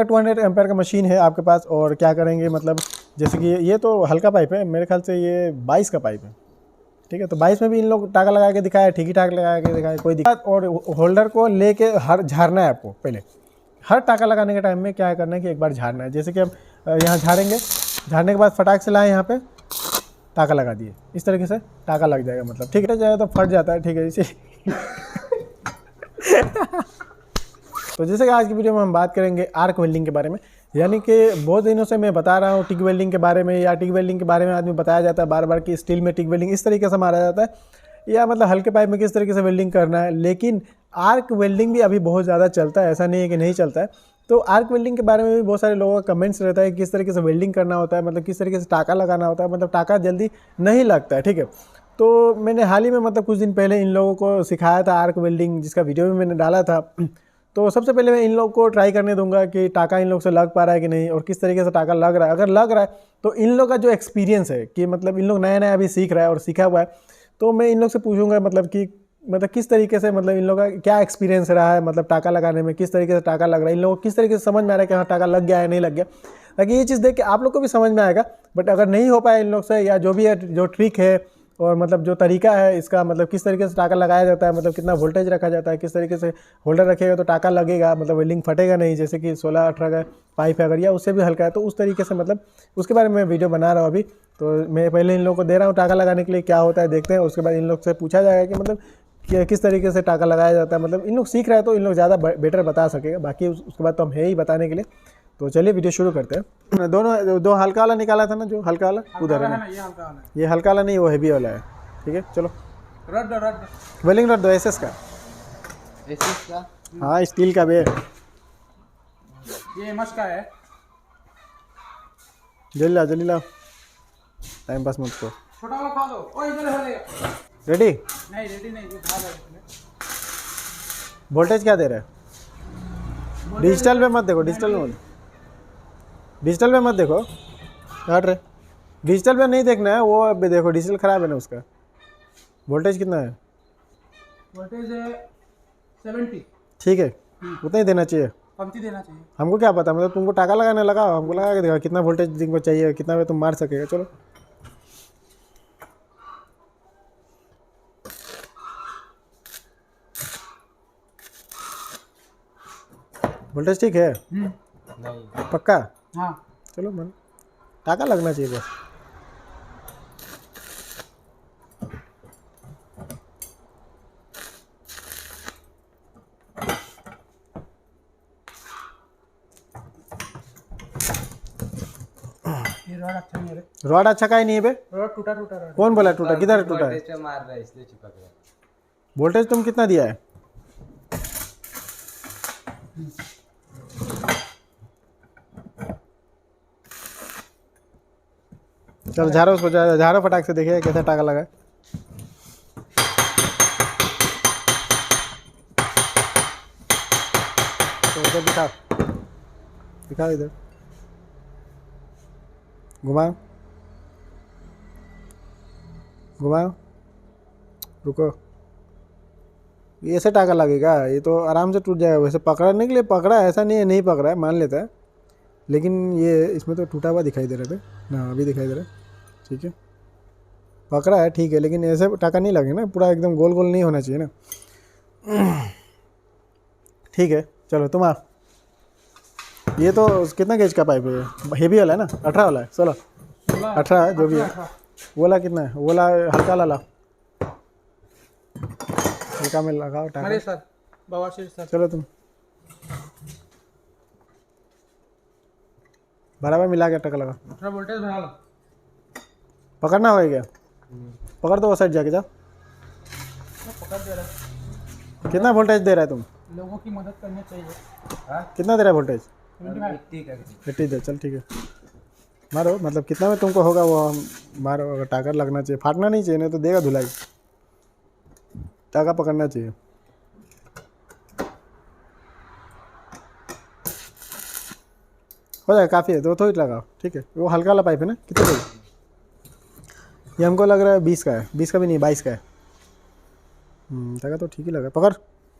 अगर 200 एम्पेयर का मशीन है आपके पास और क्या करेंगे मतलब जैसे कि ये तो हल्का पाइप है, मेरे ख्याल से ये 22 का पाइप है, ठीक है। तो 22 में भी इन लोग टाका लगा के दिखाया, ठीक ही ठाक लगा के दिखाया, कोई दिक्कत। और होल्डर को लेके हर झाड़ना है आपको, पहले हर टाका लगाने के टाइम में क्या करना है कि एक बार झाड़ना है। जैसे कि हम यहाँ झाड़ेंगे, झाड़ने के बाद फटाक से लाए यहाँ पे टाका लगा दिए, इस तरीके से टाका लग जाएगा मतलब, ठीक है। जाएगा तो फट जाता है, ठीक है इसे। तो जैसे कि आज की वीडियो में हम बात करेंगे आर्क वेल्डिंग के बारे में, यानी कि बहुत दिनों से मैं बता रहा हूँ टिक वेल्डिंग के बारे में, या टिक वेल्डिंग के बारे में आदमी बताया जाता है बार बार कि स्टील में टिक वेल्डिंग इस तरीके से मारा जाता है, या मतलब हल्के पाइप में किस तरीके से वेल्डिंग करना है। लेकिन आर्क वेल्डिंग भी अभी बहुत ज़्यादा चलता है, ऐसा नहीं है कि नहीं चलता है। तो आर्क वेल्डिंग के बारे में भी बहुत सारे लोगों का कमेंट्स रहता है किस तरीके से वेल्डिंग करना होता है, मतलब किस तरीके से टाका लगाना होता है, मतलब टाका जल्दी नहीं लगता है, ठीक है। तो मैंने हाल ही में मतलब कुछ दिन पहले इन लोगों को सिखाया था आर्क वेल्डिंग, जिसका वीडियो भी मैंने डाला था। तो सबसे पहले मैं इन लोग को ट्राई करने दूंगा कि टाका इन लोग से लग पा रहा है कि नहीं, और किस तरीके से टाका लग रहा है। अगर लग रहा है तो इन लोग का जो एक्सपीरियंस है कि मतलब इन लोग नया नया अभी सीख रहा है और सीखा हुआ है, तो मैं इन लोग से पूछूंगा मतलब कि मतलब किस तरीके से मतलब इन लोग का क्या एक्सपीरियंस रहा है, मतलब टाका लगाने में किस तरीके से टाका लग रहा है, इन लोगों को किस तरीके से समझ में आ रहा है कि हाँ टाका लग गया है नहीं लग गया, ताकि ये चीज़ देख के आप लोग को भी समझ में आएगा। बट अगर नहीं हो पाया इन लोग से, या जो भी है जो ट्रिक है और मतलब जो तरीका है इसका, मतलब किस तरीके से टाका लगाया जाता है, मतलब कितना वोल्टेज रखा जाता है, किस तरीके से होल्डर रखेगा तो टाका लगेगा, मतलब वेल्डिंग फटेगा नहीं, जैसे कि 16-18 का पाइप है अगर या उससे भी हल्का है, तो उस तरीके से मतलब उसके बारे में मैं वीडियो बना रहा हूँ अभी। तो मैं पहले इन लोग को दे रहा हूँ टाका लगाने के लिए, क्या होता है देखते हैं, उसके बाद इन लोग से पूछा जाएगा कि मतलब कि किस तरीके से टाका लगाया जाता है। मतलब इन लोग सीख रहे हैं तो इन लोग ज़्यादा बेटर बता सकेगा, बाकी उसके बाद तो हम है ही बताने के लिए। तो चलिए वीडियो शुरू करते हैं। दोनों दो हल्का वाला निकाला था ना, जो हल्का वाला उधर है ना, ये हल्का वाला नहीं, वो हैवी वाला है, ठीक है। चलो रड वेल्डिंग रड दो एसएस का, हाँ स्टील का भी है, ये एमएस का है। जल्दी लाओ, टाइम पास मत करो। छोटा वाला खा दो। ओ इधर है ले। रेडी नहीं रेडी नहीं, ये खा लो। वोल्टेज क्या दे रहा है? डिजिटल पे मत देखो, डिजिटल पे मत देखो, हट रहे। डिजिटल पे नहीं देखना है, वो अभी देखो डिजिटल खराब है ना उसका। वोल्टेज कितना है? वोल्टेज है 70। ठीक है, उतना ही देना चाहिए। कमती देना चाहिए। हमको क्या पता, मतलब तुमको टाका लगाने लगाओ, हमको लगा के देखो कितना वोल्टेज तुमको चाहिए, कितना पे तुम मार सकेगा। चलो वोल्टेज ठीक है? नहीं पक्का? हाँ चलो मन टाका लगना चाहिए बस। ये रॉड अच्छा नहीं है रे। रॉड अच्छा का ही नहीं है बे। रॉड टूटा टूटा रॉड। कौन बोला टूटा? किधर टूटा है? मार रहा है इसलिए चिपक गया। वोल्टेज तुम कितना दिया है? चल झाड़ो उसको, झाड़ो फटाक से, देखिए कैसा टाका लगा है। तो इधर दिखाओ इधर, घुमाओ रुको, ये ऐसे टाका लगेगा? ये तो आराम से टूट जाएगा। वैसे पकड़ने के लिए पकड़ा है, ऐसा नहीं है नहीं पकड़ा है, मान लेता है, लेकिन ये इसमें तो टूटा हुआ दिखाई दे रहा है ना, अभी दिखाई दे रहा है, ठीक है पकड़ा है ठीक है, लेकिन ऐसे टाका नहीं लगे ना, पूरा एकदम गोल गोल नहीं होना चाहिए ना। ठीक है चलो तुम आओ। ये तो कितना गेज का पाइप है? हेवी वाला है ना, 18 वाला है, 16 18 जो भी है। वो वाला कितना है? वो वाला हल्का वाला, हल्का में लगाओ टाका। अरे सर बवासीर सर। चलो तुम बराबर मिला के टाका लगा। थोड़ा वोल्टेज बढ़ा लो। पकड़ना होगा क्या? पकड़ दो वो साइड जाके, जाओ। पकड़ दे रहा है। कितना वोल्टेज दे रहा है तुम? लोगों की मदद करनी चाहिए। कितना दे रहा है वोल्टेज? 75। 80 दे, चल ठीक है मारो, मतलब कितना में तुमको होगा वो हम मारो। अगर टाका लगना चाहिए, फाटना नहीं चाहिए, नहीं तो देगा धुलाई। टाका पकड़ना चाहिए। हो जाएगा, काफ़ी है, दो थोड़ी लगाओ, ठीक है। वो हल्का वाला पाइप है ना, कितना चाहिए? ये हमको लग रहा है 20 का है, 20 का भी नहीं 22 का है। टाका तो ठीक ही लगा, पकड़,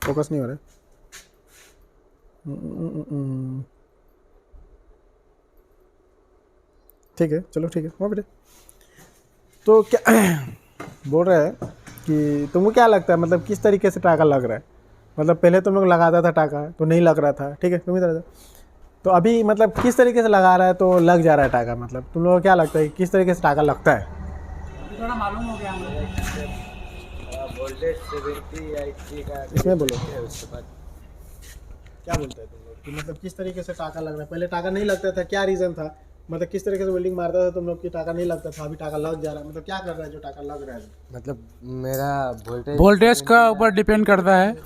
फोकस नहीं हो रहा है। ठीक है, चलो ठीक है, हो बेटे। तो क्या बोल रहे हैं कि तुमको क्या लगता है मतलब किस तरीके से टाका लग रहा है? मतलब पहले तुम लोग लगाता था टाका तो नहीं लग रहा था, ठीक है, तुम इधर तो अभी मतलब किस तरीके से लगा रहा है तो लग जा रहा है टाका? मतलब तुम लोगों को क्या लगता है किस तरीके से टाका लगता है? थोड़ा मालूम हो गया हमें। वोल्टेज 70 या 80 का इसमें बोलो उसके बाद क्या बोलते हैं तुम लोग कि मतलब किस तरीके से टाका लग रहा है? पहले टाका नहीं लगता था, क्या रीज़न था? मतलब किस तरीके से वेल्डिंग मारता था तुम लोग की टाका नहीं लगता था, अभी टाका लग जा रहा है, मतलब क्या कर रहा है जो टाका लग रहा है? मतलब मेरा वोल्टेज का ऊपर डिपेंड करता है।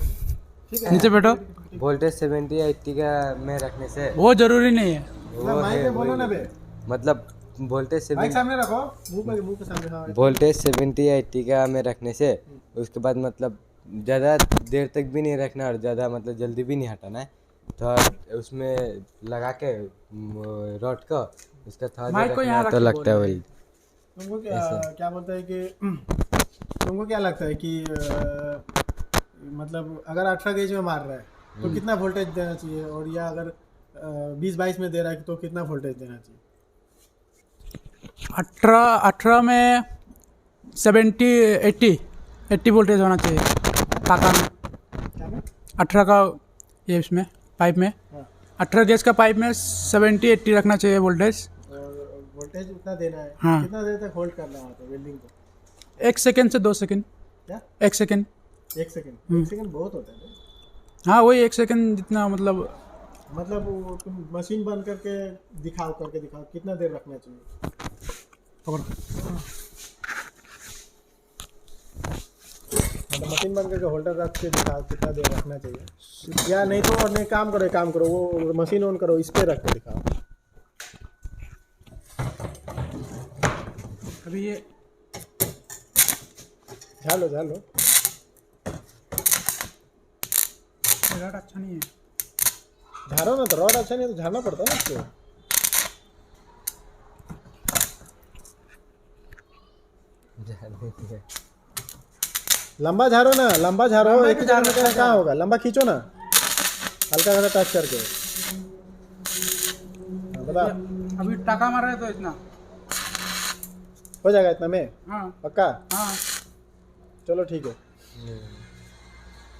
नीचे बैठो। वोल्टेज 70 या 80 का में रखने से वो जरूरी नहीं है। मतलब माइक में बोलो ना बे, मतलब वोल्टेज माइक 70 सामने रखो, मुंह के सामने। हाँ वोल्टेज 70 या 80 का में रखने से उसके बाद मतलब ज़्यादा देर तक भी नहीं रखना और ज़्यादा मतलब जल्दी भी नहीं हटाना है। तो उसमें लगा के रॉड को उसका थोड़ा माइक देर को रखना यहाँ है रख तो के लगता है बोल वही। तुमको क्या बोलते हैं कि तुमको क्या लगता है कि मतलब अगर 18 गेज में मार रहा है तो कितना वोल्टेज देना चाहिए, और या अगर 20-22 में दे रहा है तो कितना वोल्टेज देना चाहिए? 18 में 80 वोल्टेज होना चाहिए टाका में। क्या में? 18 का ये इसमें पाइप में, हाँ, 18 गैस का पाइप में 70-80 रखना चाहिए वोल्टेज। और वोल्टेज उतना देना है। हाँ। कितना देर तक होल्ड करना है वहाँ पे वेल्डिंग को? 1 सेकेंड से 2 सेकेंड। क्या 1 सेकेंड। 1 सेकंड? 1 सेकंड बहुत होता है ना? हाँ वही 1 सेकेंड जितना मतलब वो तुम मशीन बंद करके दिखाओ कितना देर रखना चाहिए? पकड़ो। मतलब मशीन बंद करके होल्डर रख के दिखाओ कितना देर रखना चाहिए, या नहीं तो और नहीं काम करो वो मशीन ऑन करो, इस पे रख के दिखाओ। अभी ये झालो रॉड अच्छा नहीं है। झाड़ो ना, तो रॉड अच्छा नहीं है तो झाड़ना पड़ता है ना इसको। लंबा झाड़ो ना, एक ही झाड़ने का क्या होगा, लंबा खींचो ना, हल्का हल्का टच करके। हाँ, बता, अभी टाका मार रहे तो इतना हो जाएगा इतना में? हाँ पक्का? हाँ चलो ठीक है।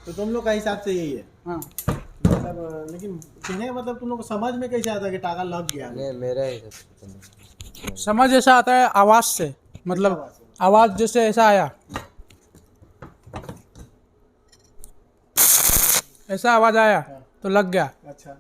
तो तुम लोग का हिसाब से यही है हाँ। मतलब, लेकिन कहने मतलब तुम लोग को समझ में कैसे आता है कि टाका लग गया? नहीं मेरा ही सब समझ ऐसा आता है आवाज़ से, मतलब आवाज़ जैसे ऐसा आया, ऐसा आवाज़ आया तो लग गया। अच्छा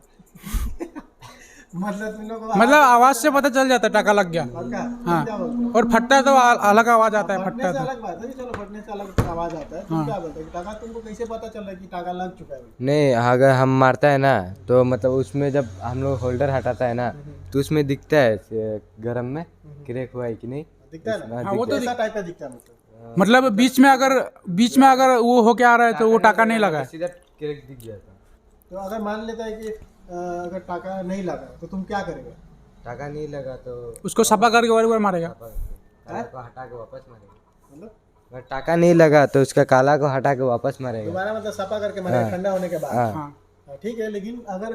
मतलब तुम लोग को मतलब आवाज़ से पता चल जाता है टाका लग गया। पक्का? हाँ। क्या बोलते हो? और फटता है तो अलग आवाज़ आता है, फटने फटता से है तो। अलग बात है, चलो फटने से अलग आवाज आता है। तुम क्या बोलते हो कि टाका, तुमको कैसे पता चल रहा है कि टाका लग चुका है? नहीं अगर हम मारता है ना तो मतलब उसमें जब हम लोग होल्डर हटाता है ना तो उसमें दिखता है गरम में क्रैक हुआ है कि नहीं। दिखता है ना? हाँ वो तो ऐसा टाइप का दिखता है मतलब। मतलब बीच में अगर वो होके आ रहा है तो वो टाका नहीं लगा है। सीधा क्रैक दिख जाता है। तो अगर मान लेता है कि अगर टाका नहीं लगा तो तुम क्या करेगा? टाका नहीं लगा तो उसको सफा करके बार मारेगा। काला को हटा के वापस मारेगा। मतलब अगर टाका नहीं लगा तो उसका काला को हटा के वापस मारेगा। दोबारा मतलब सफा करके मारेगा ठंडा होने के बाद? हाँ। हाँ ठीक है, लेकिन अगर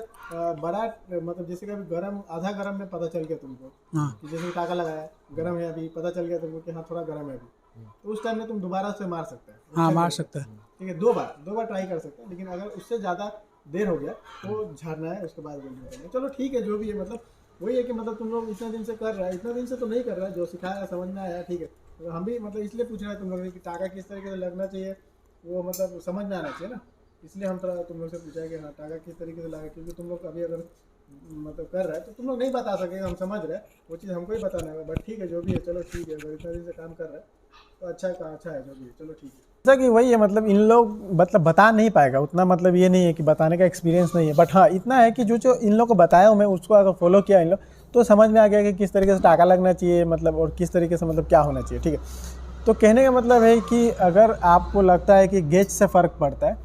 बड़ा मतलब जैसे कि अभी गरम, आधा गरम में पता चल गया तुमको हाँ कि जैसे कि टाका लगाया गरम है, अभी पता चल गया तुमको कि हाँ थोड़ा गरम है अभी, तो उस टाइम में तुम दोबारा से मार सकते हैं। हाँ मार सकता है। ठीक है, दो बार ट्राई कर सकते हैं, लेकिन अगर उससे ज़्यादा देर हो गया तो झाड़ना है, उसके बाद वेल्डिंग करना है। चलो ठीक है, जो भी है, मतलब वही है कि मतलब तुम लोग इतने दिन से कर रहा है, इतने दिन से तो नहीं कर रहा है, जो सिखाया समझ में आया, ठीक है। तो हम भी मतलब इसलिए पूछ रहे हैं तुम लोग कि टाका किस तरीके से लगना चाहिए, वो मतलब समझ में आना चाहिए ना, इसलिए हम थोड़ा तुम लोग से पूछा कि हाँ टाका किस तरीके से लगा, क्योंकि तुम लोग अभी अगर मतलब कर रहा है तो तुम लोग नहीं बता सके, हम समझ रहे हैं, वो चीज़ हमको ही बताना है। बट ठीक है, जो भी है, चलो ठीक है, अगर इतना दिन से काम कर रहा है तो अच्छा है, जो भी है, चलो ठीक है। जैसा कि वही है, मतलब इन लोग मतलब बता नहीं पाएगा उतना, मतलब ये नहीं है कि बताने का एक्सपीरियंस नहीं है, बट हाँ इतना है कि जो इन लोग को बताया हूँ मैं, उसको अगर फॉलो किया इन लोग तो समझ में आ गया कि किस तरीके से टाका लगना चाहिए, मतलब और किस तरीके से मतलब क्या होना चाहिए। ठीक है, तो कहने का मतलब है कि अगर आपको लगता है कि गेज से फ़र्क पड़ता है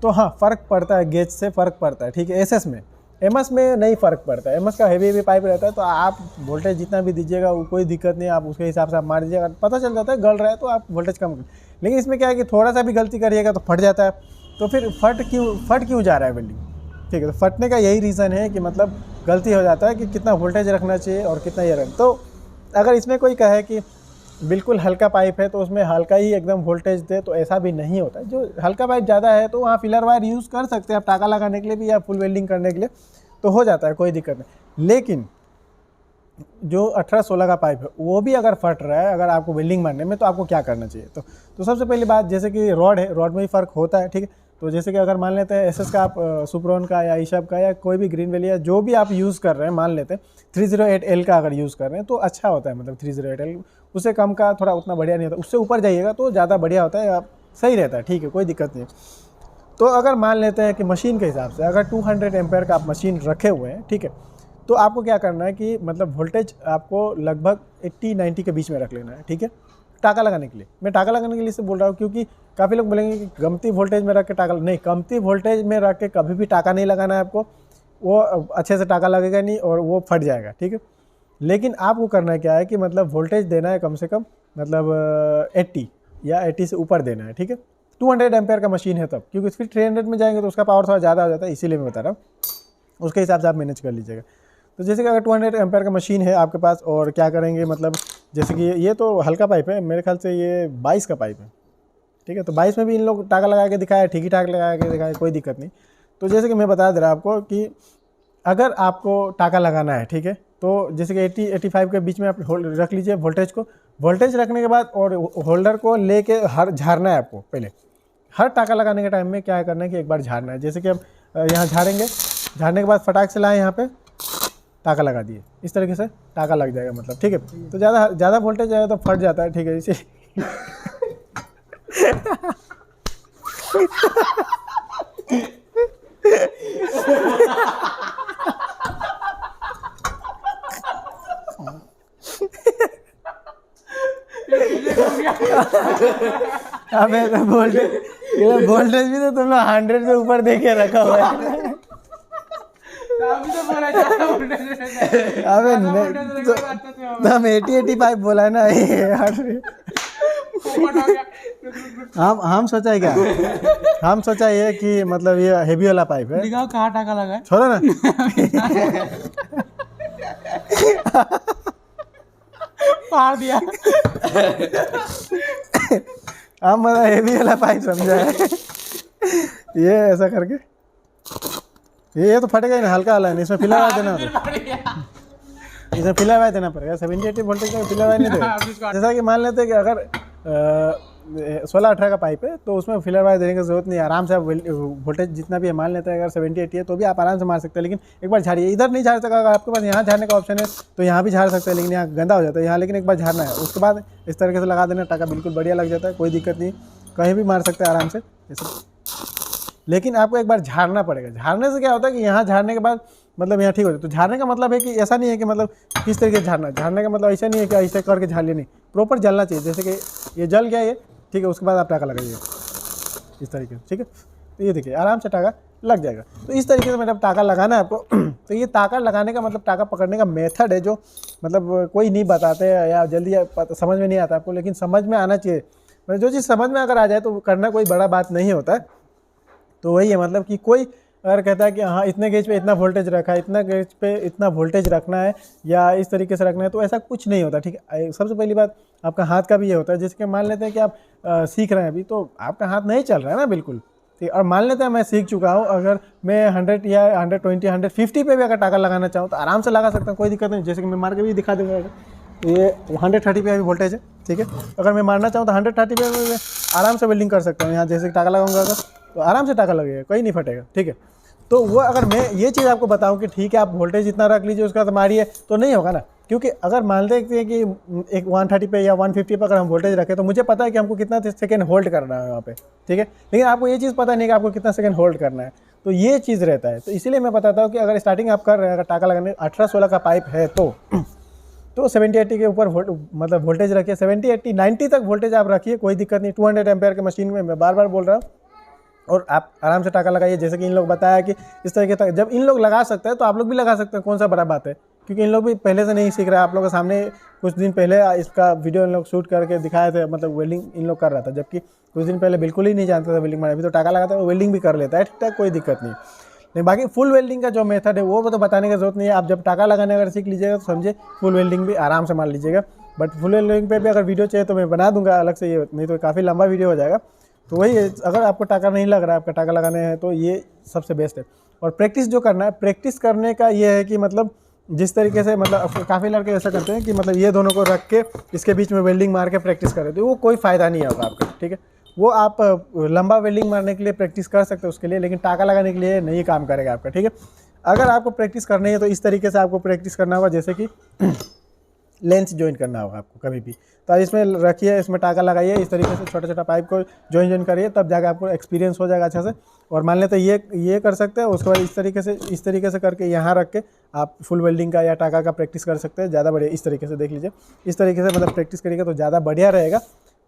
तो हाँ फ़र्क पड़ता है, गेज से फ़र्क पड़ता है। ठीक है, एसएस में, एमएस में नहीं फ़र्क पड़ता है। एमएस का हेवी पाइप रहता है, तो आप वोल्टेज जितना भी दीजिएगा वो कोई दिक्कत नहीं, आप उसके हिसाब से आप मार दीजिएगा, पता चल जाता है गल रहा है तो आप वोल्टेज कम कर। लेकिन इसमें क्या है कि थोड़ा सा भी गलती करिएगा तो फट जाता है, तो फिर फट क्यों जा रहा है वेल्डिंग? ठीक है, तो फटने का यही रीज़न है कि मतलब गलती हो जाता है कि कितना वोल्टेज रखना चाहिए और कितना ये रखना। तो अगर इसमें कोई कहे कि बिल्कुल हल्का पाइप है तो उसमें हल्का ही एकदम वोल्टेज दे, तो ऐसा भी नहीं होता है। जो हल्का पाइप ज़्यादा है तो वहाँ फिलर वायर यूज़ कर सकते हैं आप टाँका लगाने के लिए भी या फुल वेल्डिंग करने के लिए, तो हो जाता है, कोई दिक्कत नहीं। लेकिन जो 18-16 का पाइप है वो भी अगर फट रहा है अगर आपको वेल्डिंग मारने में, तो आपको क्या करना चाहिए? तो सबसे पहली बात, जैसे कि रॉड है, रॉड में भी फ़र्क होता है, ठीक है। तो जैसे कि अगर मान लेते हैं एसएस का आप सुप्रोन का या ईशब का या कोई भी ग्रीन वैली या जो भी आप यूज़ कर रहे हैं, मान लेते हैं 308L का अगर यूज़ कर रहे हैं तो अच्छा होता है, मतलब 308L, उससे कम का थोड़ा उतना बढ़िया नहीं होता, उससे ऊपर जाइएगा तो ज़्यादा बढ़िया होता है, आप सही रहता है, ठीक है, कोई दिक्कत नहीं है। तो अगर मान लेते हैं कि मशीन के हिसाब से अगर 200 एम्पेयर का आप मशीन रखे हुए हैं, ठीक है, तो आपको क्या करना है कि मतलब वोल्टेज आपको लगभग 80-90 के बीच में रख लेना है, ठीक है, टाँका लगाने के लिए। मैं टाँका लगाने के लिए से बोल रहा हूँ क्योंकि काफ़ी लोग बोलेंगे कि कमती वोल्टेज में रख के टाँका नहीं, कमती वोल्टेज में रख के कभी भी टाँका नहीं लगाना है आपको, वो अच्छे से टाँका लगेगा नहीं और वो फट जाएगा, ठीक है। लेकिन आपको करना क्या है कि मतलब वोल्टेज देना है कम से कम, मतलब 80 या 80 से ऊपर देना है, ठीक है। 200 एम्पेयर का मशीन है तब, क्योंकि फिर 300 में जाएंगे तो उसका पावर थोड़ा ज़्यादा हो जाता है, इसीलिए मैं बता रहा हूँ, उसके हिसाब से आप मैनेज कर लीजिएगा। तो जैसे कि अगर 200 एम्पेयर का मशीन है आपके पास, और क्या करेंगे, मतलब जैसे कि ये तो हल्का पाइप है, मेरे ख्याल से ये 22 का पाइप है, ठीक है। तो 22 में भी इन लोग टाँका लगा के दिखाया, ठीक ही ठाक लगा के दिखाया, कोई दिक्कत नहीं। तो जैसे कि मैं बता दे रहा आपको कि अगर आपको टाँका लगाना है, ठीक है, तो जैसे कि 80-85 के बीच में आप रख लीजिए वोल्टेज को। वोल्टेज रखने के बाद और होल्डर को लेके हर झाड़ना है आपको। पहले हर टाँका लगाने के टाइम में क्या करना है कि एक बार झाड़ना है। जैसे कि अब यहाँ झाड़ेंगे, झाड़ने के बाद फटाक से लाए यहाँ पे टाँका लगा दिए, इस तरीके से टाँका लग जाएगा, मतलब ठीक है। तो ज़्यादा वोल्टेज आएगा तो फट जाता है, ठीक है, इसे अबे तो वोल्टेज भी तो तुम लोग 100 से ऊपर देके रखा हुआ है। अबे तो हम 80-85 बोला है ना, हम सोचा है क्या, हम सोचा ये कि मतलब ये हेवी वाला पाइप है। दिखाओ कहाँ टाका लगा है, छोड़ो ना। फाड़ दिया। हम मतलब हेवी वाला पाइप समझा है। ये ऐसा करके ये तो फटेगा ही ना, हल्का वाला है, इसमें फिलर वायर देना होगा, इसमें फिलर वायर देना पड़ेगा। 70-80 वोल्टेज का फिलर वायर नहीं देगा। जैसा कि मान लेते हैं कि अगर 16-18 का पाइप है तो उसमें फिलर वायर देने की जरूरत नहीं है, आराम से आप वोल्टेज जितना भी है, मान लेते हैं अगर 70-80 है तो भी आप आराम से मार सकते हैं। लेकिन एक बार झाड़िए, इधर नहीं झाड़ सकता, अगर आपके पास यहाँ झाड़ने का ऑप्शन है तो यहाँ भी झाड़ सकते हैं, लेकिन यहाँ गंदा हो जाता है यहाँ, लेकिन एक बार झाड़ना है, उसके बाद इस तरीके से लगा देना, टाँका बिल्कुल बढ़िया लग जाता है, कोई दिक्कत नहीं, कहीं भी मार सकते हैं आराम से जैसे। लेकिन आपको एक बार झाड़ना पड़ेगा। झाड़ने से क्या होता है कि यहाँ झाड़ने के बाद मतलब यहाँ ठीक हो जाए। तो झाड़ने का मतलब है कि ऐसा नहीं है कि मतलब किस तरीके से झाड़ना, झाड़ने का मतलब ऐसा नहीं है कि ऐसे करके झाड़ लेनी, प्रॉपर जलना चाहिए। जैसे कि ये जल गया ये, ठीक है, उसके बाद आप टाँका लगाइए इस तरीके से, ठीक है। तो ये देखिए आराम से टाँका लग जाएगा। तो इस तरीके से मतलब टाँका लगाना है आपको। तो ये टाँका लगाने का मतलब टाँका पकड़ने का मेथड है जो मतलब कोई नहीं बताते या जल्दी समझ में नहीं आता आपको, लेकिन समझ में आना चाहिए। मतलब जो चीज़ समझ में अगर आ जाए तो करना कोई बड़ा बात नहीं होता है। तो वही है, मतलब कि कोई अगर कहता है कि हाँ इतने गेज पे इतना वोल्टेज रखा है, इतना गेज पे इतना वोल्टेज रखना है या इस तरीके से रखना है, तो ऐसा कुछ नहीं होता, ठीक है। सबसे पहली बात आपका हाथ का भी ये होता है। जैसे कि मान लेते हैं कि आप सीख रहे हैं अभी, तो आपका हाथ नहीं चल रहा है ना बिल्कुल, ठीक है। और मान लेते हैं मैं सीख चुका हूँ, अगर मैं 100 या 120 150 पे भी अगर टाँका लगाना चाहूँ तो आराम से लगा सकता हूँ, कोई दिक्कत नहीं। जैसे कि मैं मार के भी दिखा दूँगा, ये 130 पे अभी वोल्टेज है, ठीक है। अगर मैं मारना चाहूँ तो 130 पे मैं आराम से वेल्डिंग कर सकता हूँ। यहाँ जैसे टाँका लगाऊंगा अगर तो आराम से टाँका लगेगा, कहीं नहीं फटेगा, ठीक है। तो वो अगर मैं ये चीज़ आपको बताऊं कि ठीक है आप वोल्टेज इतना रख लीजिए उसका तो मारिए, तो नहीं होगा ना। क्योंकि अगर मान लेते हैं कि एक 130 पे या 150 पे अगर हम वोल्टेज रखें तो मुझे पता है कि हमको कितना सेकंड होल्ड करना है वहाँ पे, ठीक है। लेकिन आपको ये चीज़ पता नहीं कि आपको कितना सेकंड होल्ड करना है, तो ये चीज़ रहता है। तो इसीलिए मैं बताता हूँ कि अगर स्टार्टिंग आप कर रहे हैं, अगर टाँका लगाने 18-16 का पाइप है तो 70-80 के ऊपर मतलब वोल्टेज रखिए, 70-80-90 तक वोल्टेज आप रखिए, कोई दिक्कत नहीं। 200 एम्पेयर के मशीन में मैं बार बार बोल रहा हूँ, और आप आराम से टाँका लगाइए। जैसे कि इन लोग बताया कि इस तरीके तक जब इन लोग लगा सकते हैं तो आप लोग भी लगा सकते हैं, कौन सा बड़ा बात है। क्योंकि इन लोग भी पहले से नहीं सीख रहा है। आप लोगों के सामने कुछ दिन पहले इसका वीडियो इन लोग शूट करके दिखाए थे, मतलब वेल्डिंग इन लोग कर रहा था, जबकि कुछ दिन पहले बिल्कुल ही नहीं जानता था वेल्डिंग मारे। अभी तो टाँका लगाता है, वो वेल्डिंग भी कर लेता है, ठीक ठाक, कोई दिक्कत नहीं। नहीं बाकी फुल वेल्डिंग का जो मेथड है वो तो बताने की जरूरत नहीं है। आप जब टाका लगाने अगर सीख लीजिएगा तो समझे फुल वेल्डिंग भी आराम से मान लीजिएगा। बट फुल वेल्डिंग पे भी अगर वीडियो चाहिए तो मैं बना दूंगा अलग से, ये नहीं तो काफ़ी लंबा वीडियो हो जाएगा। तो वही है, अगर आपको टाका नहीं लग रहा है, आपका टाका लगाने हैं तो ये सबसे बेस्ट है। और प्रैक्टिस जो करना है, प्रैक्टिस करने का ये है कि मतलब जिस तरीके से मतलब काफ़ी लड़के ऐसा करते हैं कि मतलब ये दोनों को रख के इसके बीच में वेल्डिंग मार के प्रैक्टिस कर रहे थे, वो कोई फ़ायदा नहीं होगा आपका, ठीक है। वो आप लंबा वेल्डिंग मारने के लिए प्रैक्टिस कर सकते हो उसके लिए, लेकिन टाका लगाने के लिए नहीं काम करेगा आपका, ठीक है। अगर आपको प्रैक्टिस करनी है तो इस तरीके से आपको प्रैक्टिस करना होगा, जैसे कि लेंस ज्वाइन करना होगा आपको कभी भी। तो आप इसमें रखिए, इसमें टाका लगाइए, इस तरीके से छोटा छोटा पाइप को ज्वाइन करिए, तब जाकर आपको एक्सपीरियंस हो जाएगा अच्छा से। और मान लेते ये कर सकते हैं, उसके बाद इस तरीके से करके यहाँ रख के आप फुल वेल्डिंग का या टाका का प्रैक्टिस कर सकते हैं, ज़्यादा बढ़िया। इस तरीके से देख लीजिए, इस तरीके से मतलब प्रैक्टिस करिएगा तो ज़्यादा बढ़िया रहेगा।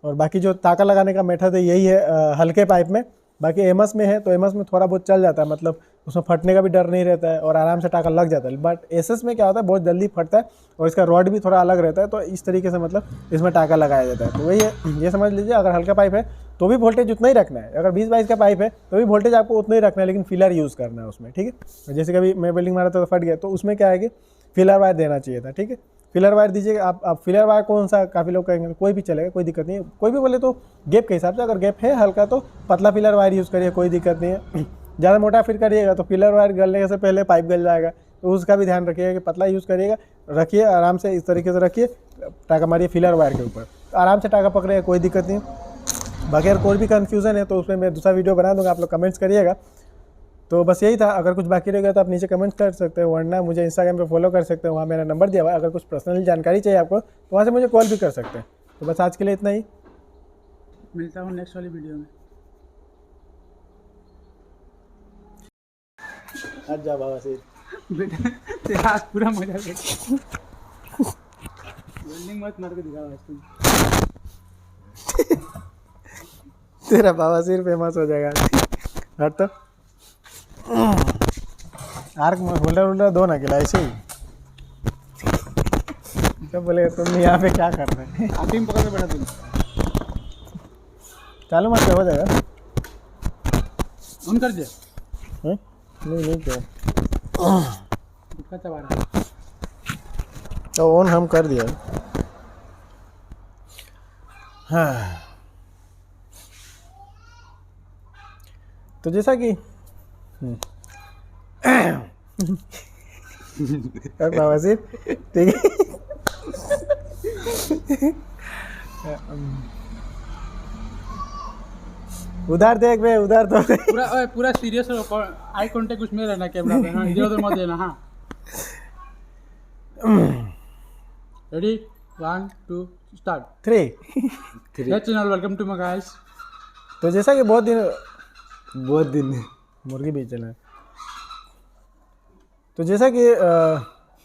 और बाकी जो टाका लगाने का मेथड है यही है हल्के पाइप में। बाकी एमएस में है तो एमएस में थोड़ा बहुत चल जाता है, मतलब उसमें फटने का भी डर नहीं रहता है और आराम से टाका लग जाता है। बट एसएस में क्या होता है, बहुत जल्दी फटता है और इसका रॉड भी थोड़ा अलग रहता है, तो इस तरीके से मतलब इसमें टाका लगाया जाता है। तो वही है, ये समझ लीजिए अगर हल्का पाइप है तो भी वोल्टेज उतना ही रखना है, अगर 20-22 का पाइप है तो भी वोल्टेज आपको उतना ही रखना है, लेकिन फिलर यूज़ करना है उसमें, ठीक है। जैसे कभी मैं वेल्डिंग मारा था तो फट गया, तो उसमें क्या है कि फिलर वायर देना चाहिए था, ठीक है। फिलर वायर दीजिएगा आप फिलर वायर कौन सा, काफ़ी लोग कहेंगे कोई भी चलेगा, कोई दिक्कत नहीं है। कोई भी बोले तो गैप के हिसाब से, अगर गैप है हल्का तो पतला फिलर वायर यूज़ करिए, कोई दिक्कत नहीं है। ज़्यादा मोटा फिर करिएगा तो फिलर वायर गलने से पहले पाइप गल जाएगा, तो उसका भी ध्यान रखिएगा कि पतला यूज़ करिएगा। रखिए आराम से, इस तरीके से रखिए, टाका मारिए फिलर वायर के ऊपर, तो आराम से टाका पकड़ेगा, कोई दिक्कत नहीं है। बाकी अगर कोई भी कन्फ्यूज़न है तो उसमें मैं दूसरा वीडियो बना दूँगा, आप लोग कमेंट्स करिएगा। तो बस यही था, अगर कुछ बाकी रह गया तो आप नीचे कमेंट कर सकते हो, वरना मुझे इंस्टाग्राम पे फॉलो कर सकते हो, वहाँ मेरा नंबर दिया हुआ है। अगर कुछ पर्सनल जानकारी चाहिए आपको तो वहाँ से मुझे कॉल भी कर सकते हैं। तो बस आज के लिए इतना ही, मिलता हूँ नेक्स्ट वाली वीडियो में। अच्छा बाबा से बेटा तेरा आज पूरा मजा ले वेल्डिंग मत मार के दिखा आज तुम। तेरा बाबा सिर फेमस हो जाएगा। हट तो आर्क होल्डर दो ना अकेला ऐसे ही, तो बोले तुम यहाँ पे क्या कर रहे हैं। आप टीम पकड़ के बैठा तुम। चालू मत हो जाएगा। ऑन कर दिया, नहीं क्या गुटखा चबा रहा है। तो ऑन हम कर दिया। हाँ, तो जैसा कि बाबा सिर ठीक है। उधर देख बे, उधर तो पूरा सीरियस हो, आई कांटेक्ट उसमें रहना कैमरा पे। हाँ, इधर उधर मत देना। हाँ, ready 1 2 start. 3 channel welcome to my guys. तो जैसा कि बहुत दिन मुर्गी भी चला है। तो जैसा कि